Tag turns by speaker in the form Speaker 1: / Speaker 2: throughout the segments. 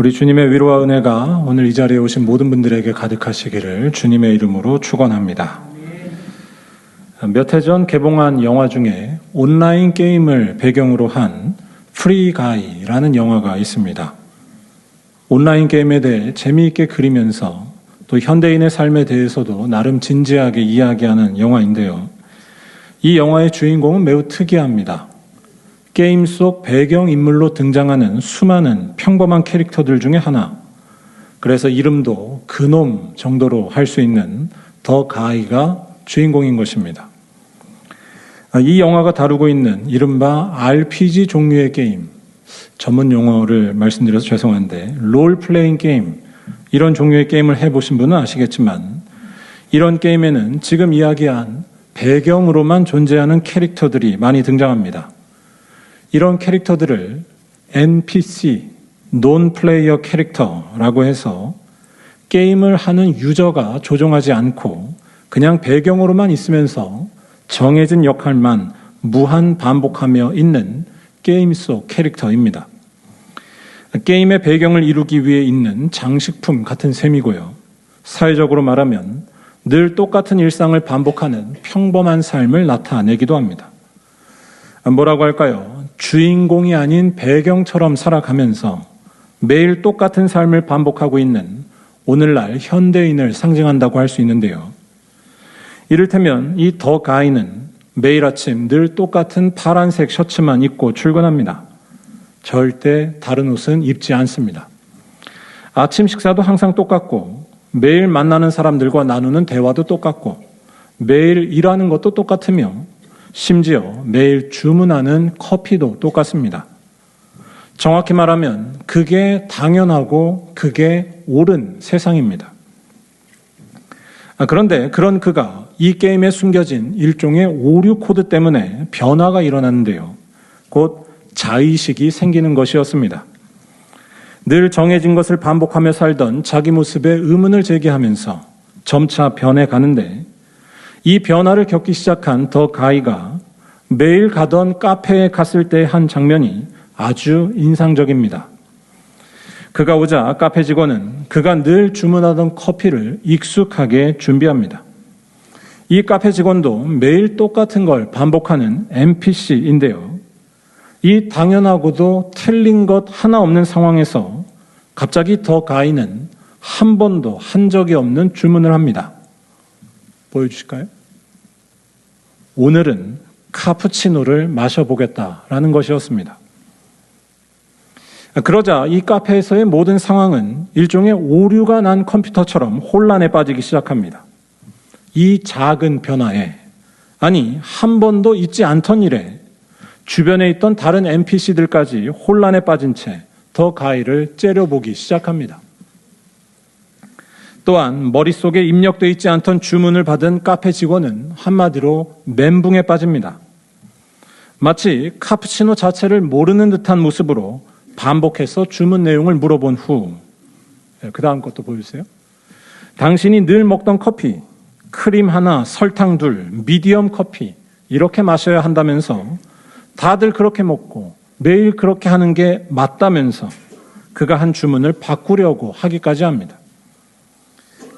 Speaker 1: 우리 주님의 위로와 은혜가 오늘 이 자리에 오신 모든 분들에게 가득하시기를 주님의 이름으로 축원합니다. 몇 해 전 개봉한 영화 중에 온라인 게임을 배경으로 한 프리 가이라는 영화가 있습니다. 온라인 게임에 대해 재미있게 그리면서 또 현대인의 삶에 대해서도 나름 진지하게 이야기하는 영화인데요. 이 영화의 주인공은 매우 특이합니다. 게임 속 배경인물로 등장하는 수많은 평범한 캐릭터들 중에 하나, 그래서 이름도 그놈 정도로 할 수 있는 더 가이가 주인공인 것입니다. 이 영화가 다루고 있는 이른바 RPG 종류의 게임, 전문 용어를 말씀드려서 죄송한데 롤플레잉 게임, 이런 종류의 게임을 해보신 분은 아시겠지만 이런 게임에는 지금 이야기한 배경으로만 존재하는 캐릭터들이 많이 등장합니다. 이런 캐릭터들을 NPC, 논플레이어 캐릭터라고 해서 게임을 하는 유저가 조종하지 않고 그냥 배경으로만 있으면서 정해진 역할만 무한 반복하며 있는 게임 속 캐릭터입니다. 게임의 배경을 이루기 위해 있는 장식품 같은 셈이고요. 사회적으로 말하면 늘 똑같은 일상을 반복하는 평범한 삶을 나타내기도 합니다. 뭐라고 할까요? 주인공이 아닌 배경처럼 살아가면서 매일 똑같은 삶을 반복하고 있는 오늘날 현대인을 상징한다고 할 수 있는데요. 이를테면 이 더 가이는 매일 아침 늘 똑같은 파란색 셔츠만 입고 출근합니다. 절대 다른 옷은 입지 않습니다. 아침 식사도 항상 똑같고 매일 만나는 사람들과 나누는 대화도 똑같고 매일 일하는 것도 똑같으며 심지어 매일 주문하는 커피도 똑같습니다. 정확히 말하면 그게 당연하고 그게 옳은 세상입니다. 그런데 그런 그가 이 게임에 숨겨진 일종의 오류 코드 때문에 변화가 일어났는데요. 곧 자의식이 생기는 것이었습니다. 늘 정해진 것을 반복하며 살던 자기 모습에 의문을 제기하면서 점차 변해가는데 이 변화를 겪기 시작한 더 가이가 매일 가던 카페에 갔을 때 한 장면이 아주 인상적입니다. 그가 오자 카페 직원은 그가 늘 주문하던 커피를 익숙하게 준비합니다. 이 카페 직원도 매일 똑같은 걸 반복하는 NPC인데요. 이 당연하고도 틀린 것 하나 없는 상황에서 갑자기 더 가이는 한 번도 한 적이 없는 주문을 합니다. 보여주실까요? 오늘은 카푸치노를 마셔보겠다라는 것이었습니다. 그러자 이 카페에서의 모든 상황은 일종의 오류가 난 컴퓨터처럼 혼란에 빠지기 시작합니다. 이 작은 변화에, 아니 한 번도 있지 않던 일에 주변에 있던 다른 NPC들까지 혼란에 빠진 채 더 가이를 째려보기 시작합니다. 또한 머릿속에 입력되어 있지 않던 주문을 받은 카페 직원은 한마디로 멘붕에 빠집니다. 마치 카푸치노 자체를 모르는 듯한 모습으로 반복해서 주문 내용을 물어본 후, 그 다음 것도 보여주세요. 당신이 늘 먹던 커피, 크림 하나, 설탕 둘, 미디엄 커피 이렇게 마셔야 한다면서 다들 그렇게 먹고 매일 그렇게 하는 게 맞다면서 그가 한 주문을 바꾸려고 하기까지 합니다.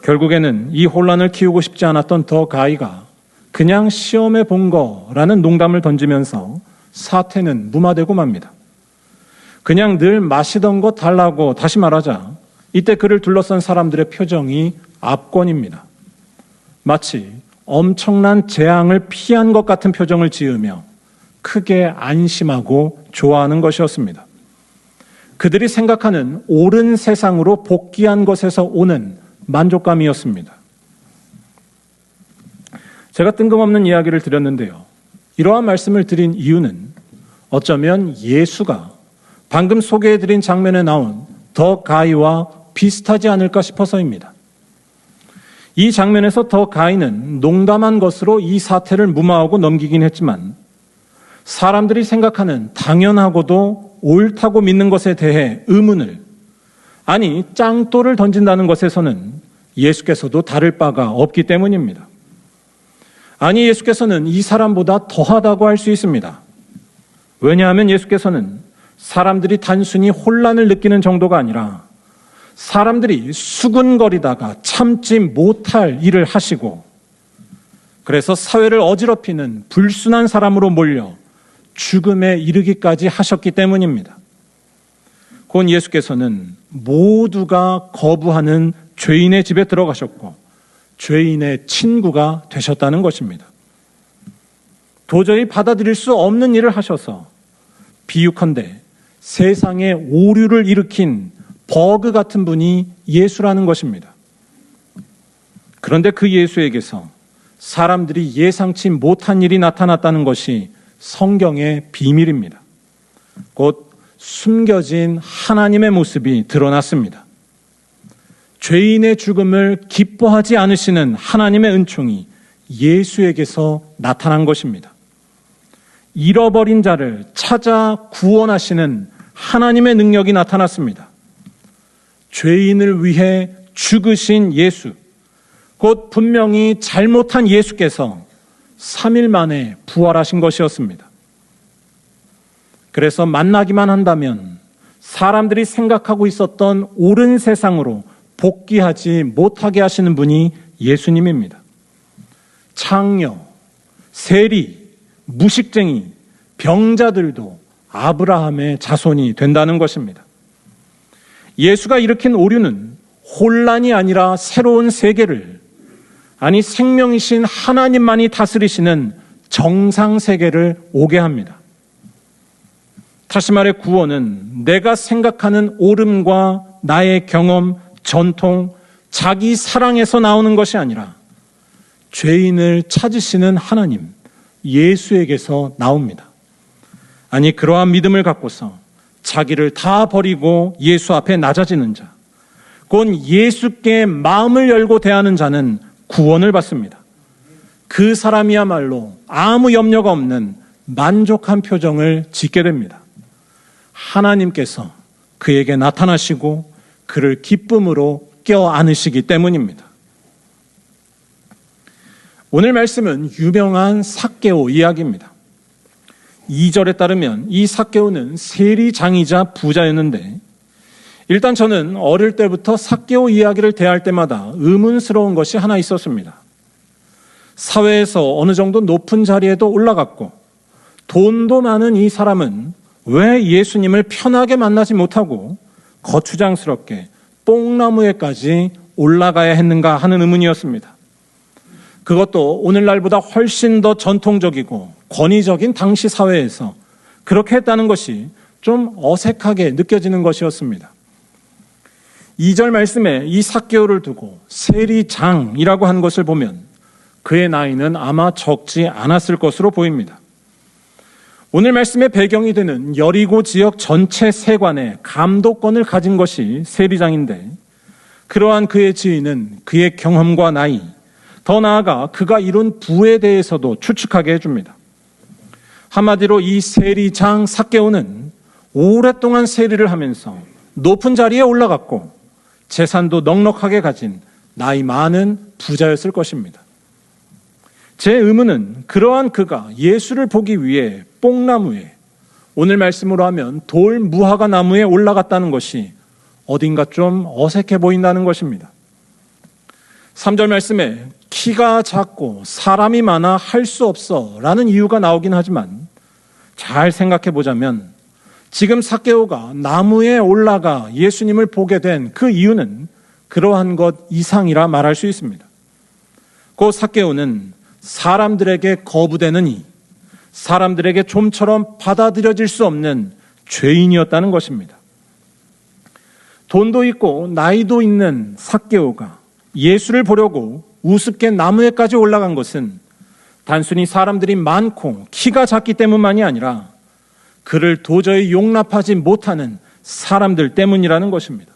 Speaker 1: 결국에는 이 혼란을 키우고 싶지 않았던 더 가이가 그냥 시험해 본 거라는 농담을 던지면서 사태는 무마되고 맙니다. 그냥 늘 마시던 거 달라고 다시 말하자 이때 그를 둘러싼 사람들의 표정이 압권입니다. 마치 엄청난 재앙을 피한 것 같은 표정을 지으며 크게 안심하고 좋아하는 것이었습니다. 그들이 생각하는 옳은 세상으로 복귀한 것에서 오는 만족감이었습니다. 제가 뜬금없는 이야기를 드렸는데요. 이러한 말씀을 드린 이유는 어쩌면 예수가 방금 소개해드린 장면에 나온 더 가이와 비슷하지 않을까 싶어서입니다. 이 장면에서 더 가이는 농담한 것으로 이 사태를 무마하고 넘기긴 했지만 사람들이 생각하는 당연하고도 옳다고 믿는 것에 대해 의문을, 아니 짱돌을 던진다는 것에서는 예수께서도 다를 바가 없기 때문입니다. 아니 예수께서는 이 사람보다 더하다고 할 수 있습니다. 왜냐하면 예수께서는 사람들이 단순히 혼란을 느끼는 정도가 아니라 사람들이 수군거리다가 참지 못할 일을 하시고, 그래서 사회를 어지럽히는 불순한 사람으로 몰려 죽음에 이르기까지 하셨기 때문입니다. 곧 예수께서는 모두가 거부하는 죄인의 집에 들어가셨고 죄인의 친구가 되셨다는 것입니다. 도저히 받아들일 수 없는 일을 하셔서 비유컨대 세상에 오류를 일으킨 버그 같은 분이 예수라는 것입니다. 그런데 그 예수에게서 사람들이 예상치 못한 일이 나타났다는 것이 성경의 비밀입니다. 곧 숨겨진 하나님의 모습이 드러났습니다. 죄인의 죽음을 기뻐하지 않으시는 하나님의 은총이 예수에게서 나타난 것입니다. 잃어버린 자를 찾아 구원하시는 하나님의 능력이 나타났습니다. 죄인을 위해 죽으신 예수, 곧 분명히 잘못한 예수께서 3일 만에 부활하신 것이었습니다. 그래서 만나기만 한다면 사람들이 생각하고 있었던 옳은 세상으로 복귀하지 못하게 하시는 분이 예수님입니다. 창녀, 세리, 무식쟁이, 병자들도 아브라함의 자손이 된다는 것입니다. 예수가 일으킨 오류는 혼란이 아니라 새로운 세계를, 아니 생명이신 하나님만이 다스리시는 정상 세계를 오게 합니다. 다시 말해 구원은 내가 생각하는 옳음과 나의 경험, 전통, 자기 사랑에서 나오는 것이 아니라 죄인을 찾으시는 하나님, 예수에게서 나옵니다. 아니 그러한 믿음을 갖고서 자기를 다 버리고 예수 앞에 낮아지는 자, 곧 예수께 마음을 열고 대하는 자는 구원을 받습니다. 그 사람이야말로 아무 염려가 없는 만족한 표정을 짓게 됩니다. 하나님께서 그에게 나타나시고 그를 기쁨으로 껴안으시기 때문입니다. 오늘 말씀은 유명한 삭개오 이야기입니다. 2절에 따르면 이 삭개오는 세리장이자 부자였는데, 일단 저는 어릴 때부터 삭개오 이야기를 대할 때마다 의문스러운 것이 하나 있었습니다. 사회에서 어느 정도 높은 자리에도 올라갔고 돈도 많은 이 사람은 왜 예수님을 편하게 만나지 못하고 거추장스럽게 뽕나무에까지 올라가야 했는가 하는 의문이었습니다. 그것도 오늘날보다 훨씬 더 전통적이고 권위적인 당시 사회에서 그렇게 했다는 것이 좀 어색하게 느껴지는 것이었습니다. 2절 말씀에 이 삭개오를 두고 세리장이라고 한 것을 보면 그의 나이는 아마 적지 않았을 것으로 보입니다. 오늘 말씀의 배경이 되는 여리고 지역 전체 세관의 감독권을 가진 것이 세리장인데, 그러한 그의 지위는 그의 경험과 나이, 더 나아가 그가 이룬 부에 대해서도 추측하게 해줍니다. 한마디로 이 세리장 삭개오는 오랫동안 세리를 하면서 높은 자리에 올라갔고 재산도 넉넉하게 가진 나이 많은 부자였을 것입니다. 제 의문은 그러한 그가 예수를 보기 위해 뽕나무에, 오늘 말씀으로 하면 돌 무화과 나무에 올라갔다는 것이 어딘가 좀 어색해 보인다는 것입니다. 3절 말씀에 키가 작고 사람이 많아 할 수 없어 라는 이유가 나오긴 하지만 잘 생각해 보자면 지금 삭개오가 나무에 올라가 예수님을 보게 된 그 이유는 그러한 것 이상이라 말할 수 있습니다. 그 삭개오는 사람들에게 거부되는 이, 사람들에게 좀처럼 받아들여질 수 없는 죄인이었다는 것입니다. 돈도 있고 나이도 있는 삭개오가 예수를 보려고 우습게 나무에까지 올라간 것은 단순히 사람들이 많고 키가 작기 때문만이 아니라 그를 도저히 용납하지 못하는 사람들 때문이라는 것입니다.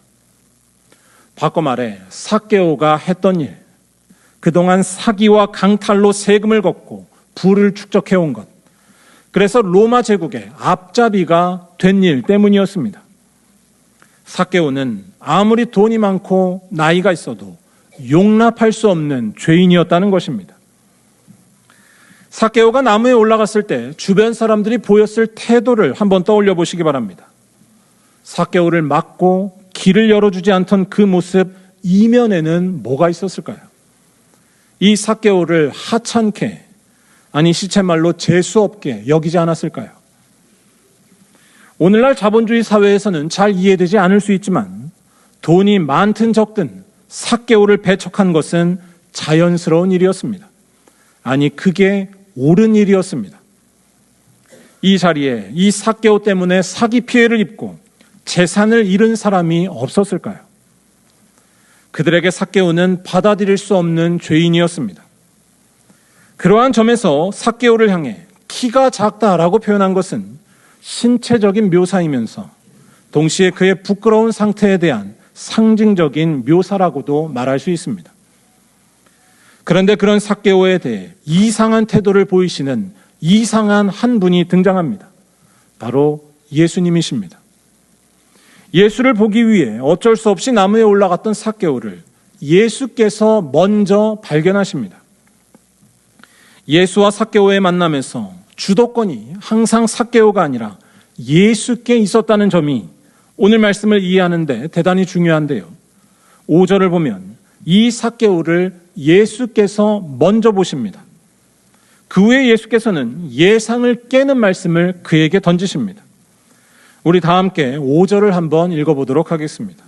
Speaker 1: 바꿔 말해 삭개오가 했던 일, 그동안 사기와 강탈로 세금을 걷고 부를 축적해온 것, 그래서 로마 제국의 앞잡이가 된 일 때문이었습니다. 삭개오는 아무리 돈이 많고 나이가 있어도 용납할 수 없는 죄인이었다는 것입니다. 삭개오가 나무에 올라갔을 때 주변 사람들이 보였을 태도를 한번 떠올려 보시기 바랍니다. 삭개오를 막고 길을 열어주지 않던 그 모습 이면에는 뭐가 있었을까요? 이 삭개오를 하찮게, 아니 시쳇말로 재수없게 여기지 않았을까요? 오늘날 자본주의 사회에서는 잘 이해되지 않을 수 있지만 돈이 많든 적든 삭개오를 배척한 것은 자연스러운 일이었습니다. 아니, 그게 옳은 일이었습니다. 이 자리에 이 삭개오 때문에 사기 피해를 입고 재산을 잃은 사람이 없었을까요? 그들에게 삭개오는 받아들일 수 없는 죄인이었습니다. 그러한 점에서 삭개오를 향해 키가 작다라고 표현한 것은 신체적인 묘사이면서 동시에 그의 부끄러운 상태에 대한 상징적인 묘사라고도 말할 수 있습니다. 그런데 그런 삭개오에 대해 이상한 태도를 보이시는 이상한 한 분이 등장합니다. 바로 예수님이십니다. 예수를 보기 위해 어쩔 수 없이 나무에 올라갔던 삭개오를 예수께서 먼저 발견하십니다. 예수와 삭개오의 만남에서 주도권이 항상 삭개오가 아니라 예수께 있었다는 점이 오늘 말씀을 이해하는 데 대단히 중요한데요. 5절을 보면 이 삭개오를 예수께서 먼저 보십니다. 그 후에 예수께서는 예상을 깨는 말씀을 그에게 던지십니다. 우리 다 함께 5절을 한번 읽어보도록 하겠습니다.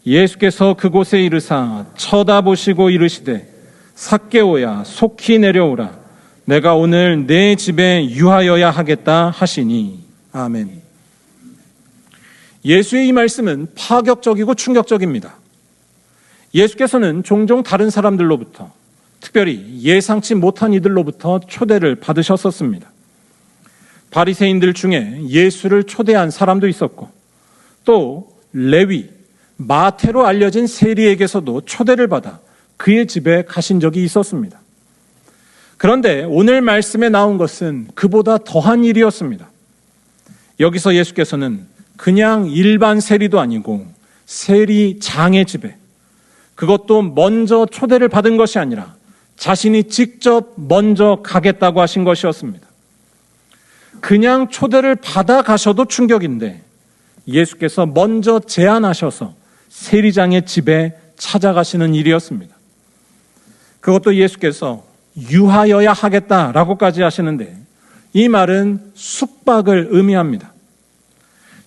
Speaker 1: 예수께서 그곳에 이르사 쳐다보시고 이르시되 삭개오야 속히 내려오라. 내가 오늘 내 집에 유하여야 하겠다 하시니. 아멘. 예수의 이 말씀은 파격적이고 충격적입니다. 예수께서는 종종 다른 사람들로부터, 특별히 예상치 못한 이들로부터 초대를 받으셨었습니다. 바리새인들 중에 예수를 초대한 사람도 있었고, 또 레위, 마태로 알려진 세리에게서도 초대를 받아 그의 집에 가신 적이 있었습니다. 그런데 오늘 말씀에 나온 것은 그보다 더한 일이었습니다. 여기서 예수께서는 그냥 일반 세리도 아니고 세리장의 집에, 그것도 먼저 초대를 받은 것이 아니라 자신이 직접 먼저 가겠다고 하신 것이었습니다. 그냥 초대를 받아 가셔도 충격인데 예수께서 먼저 제안하셔서 세리장의 집에 찾아가시는 일이었습니다. 그것도 예수께서 유하여야 하겠다라고까지 하시는데 이 말은 숙박을 의미합니다.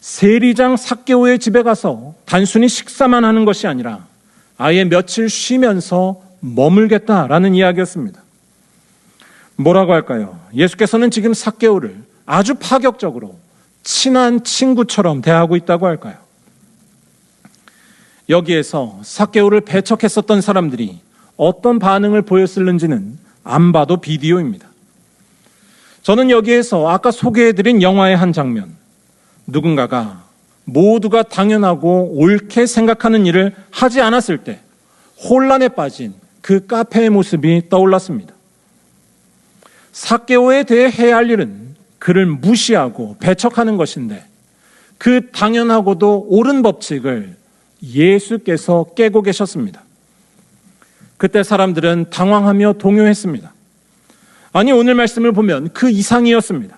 Speaker 1: 세리장 삭개오의 집에 가서 단순히 식사만 하는 것이 아니라 아예 며칠 쉬면서 머물겠다라는 이야기였습니다. 뭐라고 할까요? 예수께서는 지금 삭개오를 아주 파격적으로 친한 친구처럼 대하고 있다고 할까요? 여기에서 삭개오를 배척했었던 사람들이 어떤 반응을 보였을는지는 안 봐도 비디오입니다. 저는 여기에서 아까 소개해드린 영화의 한 장면, 누군가가 모두가 당연하고 옳게 생각하는 일을 하지 않았을 때 혼란에 빠진 그 카페의 모습이 떠올랐습니다. 삭개오에 대해 해야 할 일은 그를 무시하고 배척하는 것인데 그 당연하고도 옳은 법칙을 예수께서 깨고 계셨습니다. 그때 사람들은 당황하며 동요했습니다. 아니, 오늘 말씀을 보면 그 이상이었습니다.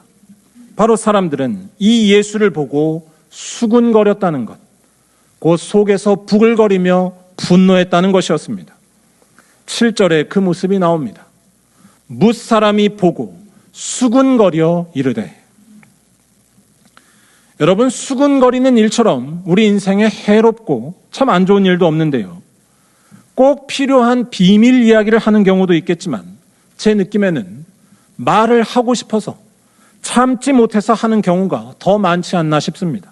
Speaker 1: 바로 사람들은 이 예수를 보고 수군거렸다는 것, 곧 속에서 부글거리며 분노했다는 것이었습니다. 7절에 그 모습이 나옵니다. 뭇사람이 보고 수군거려 이르되. 여러분, 수군거리는 일처럼 우리 인생에 해롭고 참 안 좋은 일도 없는데요. 꼭 필요한 비밀 이야기를 하는 경우도 있겠지만 제 느낌에는 말을 하고 싶어서 참지 못해서 하는 경우가 더 많지 않나 싶습니다.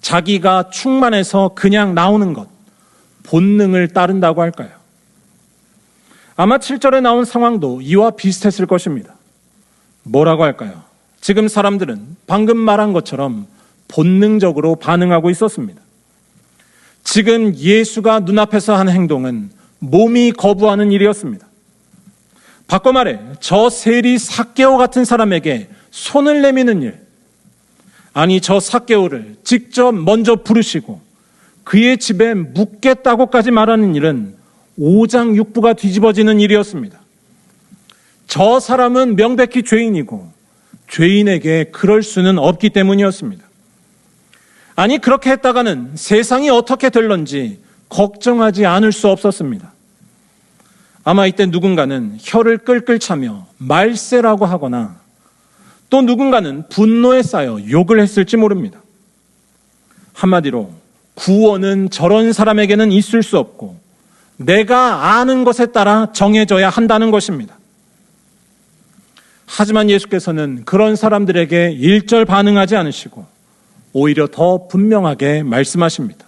Speaker 1: 자기가 충만해서 그냥 나오는 것, 본능을 따른다고 할까요? 아마 7절에 나온 상황도 이와 비슷했을 것입니다. 뭐라고 할까요? 지금 사람들은 방금 말한 것처럼 본능적으로 반응하고 있었습니다. 지금 예수가 눈앞에서 한 행동은 몸이 거부하는 일이었습니다. 바꿔 말해 저 세리 삭개오 같은 사람에게 손을 내미는 일, 아니 저 삭개오를 직접 먼저 부르시고 그의 집에 묵겠다고까지 말하는 일은 오장육부가 뒤집어지는 일이었습니다. 저 사람은 명백히 죄인이고 죄인에게 그럴 수는 없기 때문이었습니다. 아니, 그렇게 했다가는 세상이 어떻게 될런지 걱정하지 않을 수 없었습니다. 아마 이때 누군가는 혀를 끌끌 차며 말세라고 하거나 또 누군가는 분노에 쌓여 욕을 했을지 모릅니다. 한마디로 구원은 저런 사람에게는 있을 수 없고 내가 아는 것에 따라 정해져야 한다는 것입니다. 하지만 예수께서는 그런 사람들에게 일절 반응하지 않으시고 오히려 더 분명하게 말씀하십니다.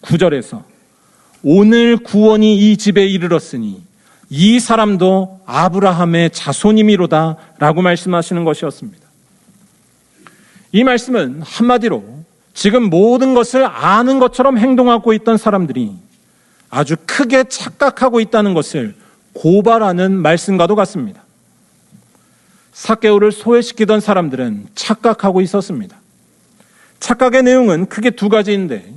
Speaker 1: 9절에서 오늘 구원이 이 집에 이르렀으니 이 사람도 아브라함의 자손임이로다 라고 말씀하시는 것이었습니다. 이 말씀은 한마디로 지금 모든 것을 아는 것처럼 행동하고 있던 사람들이 아주 크게 착각하고 있다는 것을 고발하는 말씀과도 같습니다. 삭개오를 소외시키던 사람들은 착각하고 있었습니다. 착각의 내용은 크게 두 가지인데,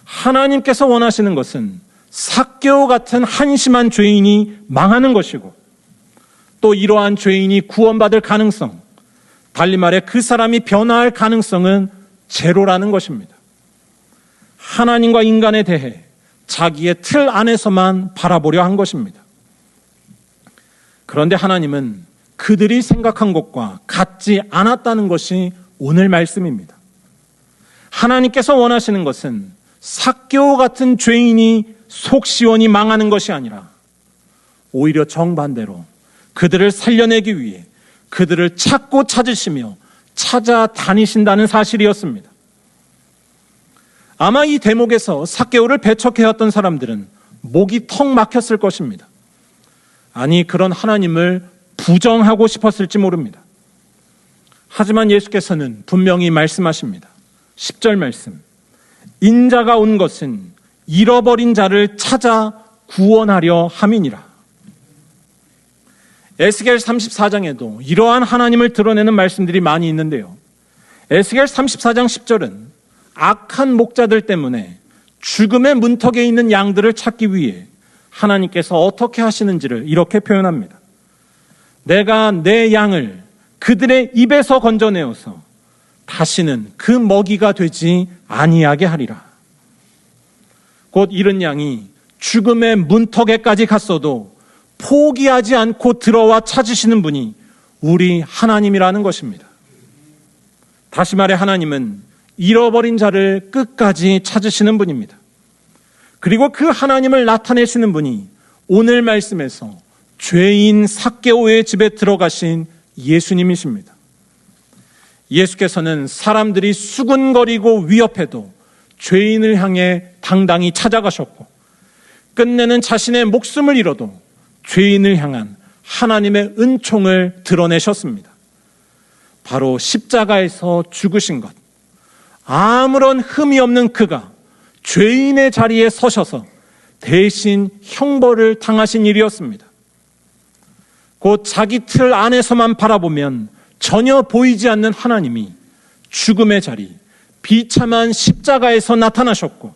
Speaker 1: 하나님께서 원하시는 것은 삭개오 같은 한심한 죄인이 망하는 것이고, 또 이러한 죄인이 구원받을 가능성, 달리 말해 그 사람이 변화할 가능성은 제로라는 것입니다. 하나님과 인간에 대해 자기의 틀 안에서만 바라보려 한 것입니다. 그런데 하나님은 그들이 생각한 것과 같지 않았다는 것이 오늘 말씀입니다. 하나님께서 원하시는 것은 삭개오 같은 죄인이 속 시원히 망하는 것이 아니라 오히려 정반대로 그들을 살려내기 위해 그들을 찾고 찾으시며 찾아다니신다는 사실이었습니다. 아마 이 대목에서 삭개오를 배척해왔던 사람들은 목이 턱 막혔을 것입니다. 아니, 그런 하나님을 부정하고 싶었을지 모릅니다. 하지만 예수께서는 분명히 말씀하십니다. 10절 말씀, 인자가 온 것은 잃어버린 자를 찾아 구원하려 함이니라. 에스겔 34장에도 이러한 하나님을 드러내는 말씀들이 많이 있는데요, 에스겔 34장 10절은 악한 목자들 때문에 죽음의 문턱에 있는 양들을 찾기 위해 하나님께서 어떻게 하시는지를 이렇게 표현합니다. 내가 내 양을 그들의 입에서 건져내어서 다시는 그 먹이가 되지 아니하게 하리라. 곧 이런 양이 죽음의 문턱에까지 갔어도 포기하지 않고 들어와 찾으시는 분이 우리 하나님이라는 것입니다. 다시 말해 하나님은 잃어버린 자를 끝까지 찾으시는 분입니다. 그리고 그 하나님을 나타내시는 분이 오늘 말씀에서 죄인 삭개오의 집에 들어가신 예수님이십니다. 예수께서는 사람들이 수군거리고 위협해도 죄인을 향해 당당히 찾아가셨고, 끝내는 자신의 목숨을 잃어도 죄인을 향한 하나님의 은총을 드러내셨습니다. 바로 십자가에서 죽으신 것, 아무런 흠이 없는 그가 죄인의 자리에 서셔서 대신 형벌을 당하신 일이었습니다. 곧 자기 틀 안에서만 바라보면 전혀 보이지 않는 하나님이 죽음의 자리, 비참한 십자가에서 나타나셨고,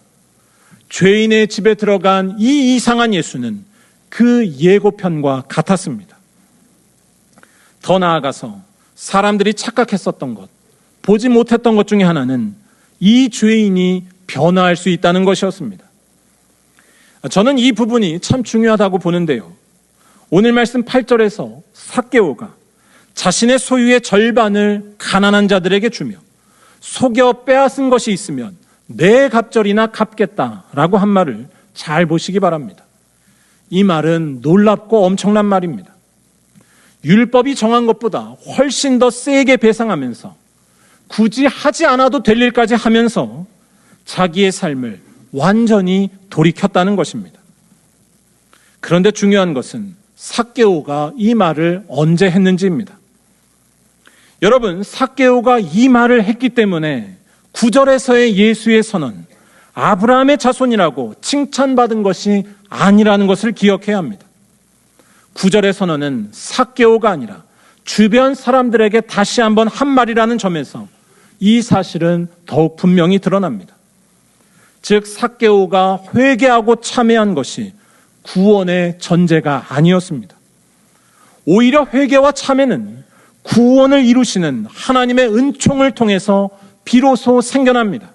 Speaker 1: 죄인의 집에 들어간 이 이상한 예수는 그 예고편과 같았습니다. 더 나아가서 사람들이 착각했었던 것, 보지 못했던 것 중에 하나는 이 죄인이 변화할 수 있다는 것이었습니다. 저는 이 부분이 참 중요하다고 보는데요, 오늘 말씀 8절에서 삭개오가 자신의 소유의 절반을 가난한 자들에게 주며 속여 빼앗은 것이 있으면 내 갑절이나 갚겠다라고 한 말을 잘 보시기 바랍니다. 이 말은 놀랍고 엄청난 말입니다. 율법이 정한 것보다 훨씬 더 세게 배상하면서 굳이 하지 않아도 될 일까지 하면서 자기의 삶을 완전히 돌이켰다는 것입니다. 그런데 중요한 것은 삭개오가 이 말을 언제 했는지입니다. 여러분, 삭개오가 이 말을 했기 때문에 9절에서의 예수의 선언, 아브라함의 자손이라고 칭찬받은 것이 아니라는 것을 기억해야 합니다. 9절의 선언은 삭개오가 아니라 주변 사람들에게 다시 한번 한 말이라는 점에서 이 사실은 더욱 분명히 드러납니다. 즉, 삭개오가 회개하고 참회한 것이 구원의 전제가 아니었습니다. 오히려 회개와 참회는 구원을 이루시는 하나님의 은총을 통해서 비로소 생겨납니다.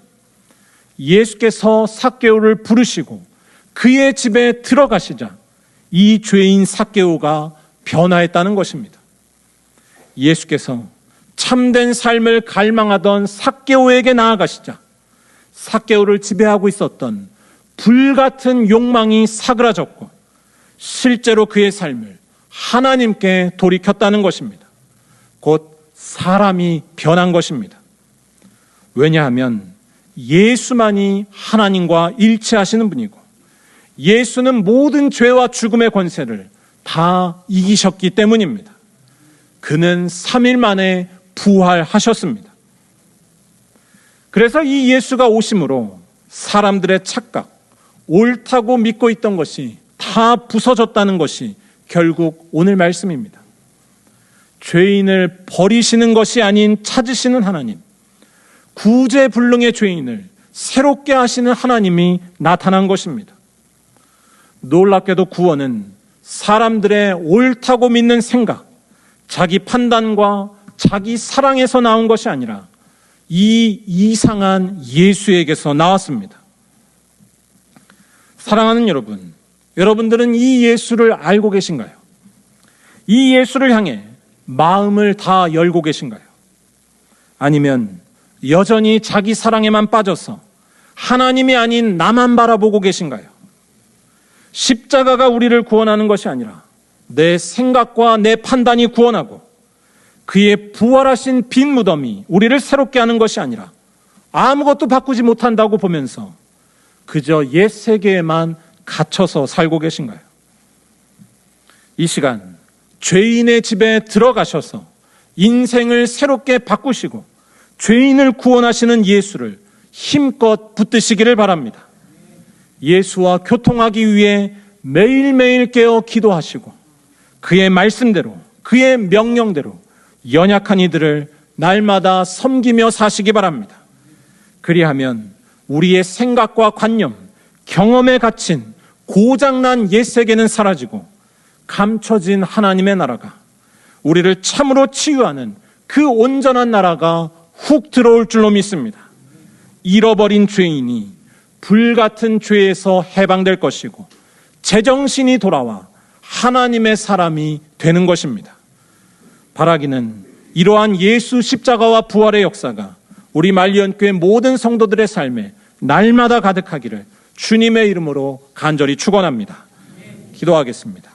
Speaker 1: 예수께서 삭개오를 부르시고 그의 집에 들어가시자 이 죄인 삭개오가 변화했다는 것입니다. 예수께서 참된 삶을 갈망하던 삭개오에게 나아가시자 삭개오를 지배하고 있었던 불같은 욕망이 사그라졌고 실제로 그의 삶을 하나님께 돌이켰다는 것입니다. 곧 사람이 변한 것입니다. 왜냐하면 예수만이 하나님과 일치하시는 분이고 예수는 모든 죄와 죽음의 권세를 다 이기셨기 때문입니다. 그는 3일 만에 부활하셨습니다. 그래서 이 예수가 오심으로 사람들의 착각, 옳다고 믿고 있던 것이 다 부서졌다는 것이 결국 오늘 말씀입니다. 죄인을 버리시는 것이 아닌 찾으시는 하나님, 구제불능의 죄인을 새롭게 하시는 하나님이 나타난 것입니다. 놀랍게도 구원은 사람들의 옳다고 믿는 생각, 자기 판단과 자기 사랑에서 나온 것이 아니라 이 이상한 예수에게서 나왔습니다. 사랑하는 여러분, 여러분들은 이 예수를 알고 계신가요? 이 예수를 향해 마음을 다 열고 계신가요? 아니면 여전히 자기 사랑에만 빠져서 하나님이 아닌 나만 바라보고 계신가요? 십자가가 우리를 구원하는 것이 아니라 내 생각과 내 판단이 구원하고 그의 부활하신 빈 무덤이 우리를 새롭게 하는 것이 아니라 아무것도 바꾸지 못한다고 보면서 그저 옛 세계에만 갇혀서 살고 계신가요? 이 시간 죄인의 집에 들어가셔서 인생을 새롭게 바꾸시고 죄인을 구원하시는 예수를 힘껏 붙드시기를 바랍니다. 예수와 교통하기 위해 매일매일 깨어 기도하시고 그의 말씀대로 그의 명령대로 연약한 이들을 날마다 섬기며 사시기 바랍니다. 그리하면 우리의 생각과 관념, 경험에 갇힌 고장난 옛세계는 사라지고 감춰진 하나님의 나라가 우리를 참으로 치유하는 그 온전한 나라가 훅 들어올 줄로 믿습니다. 잃어버린 죄인이 불같은 죄에서 해방될 것이고 제정신이 돌아와 하나님의 사람이 되는 것입니다. 바라기는 이러한 예수 십자가와 부활의 역사가 우리 말리언교회 모든 성도들의 삶에 날마다 가득하기를 주님의 이름으로 간절히 축원합니다. 기도하겠습니다.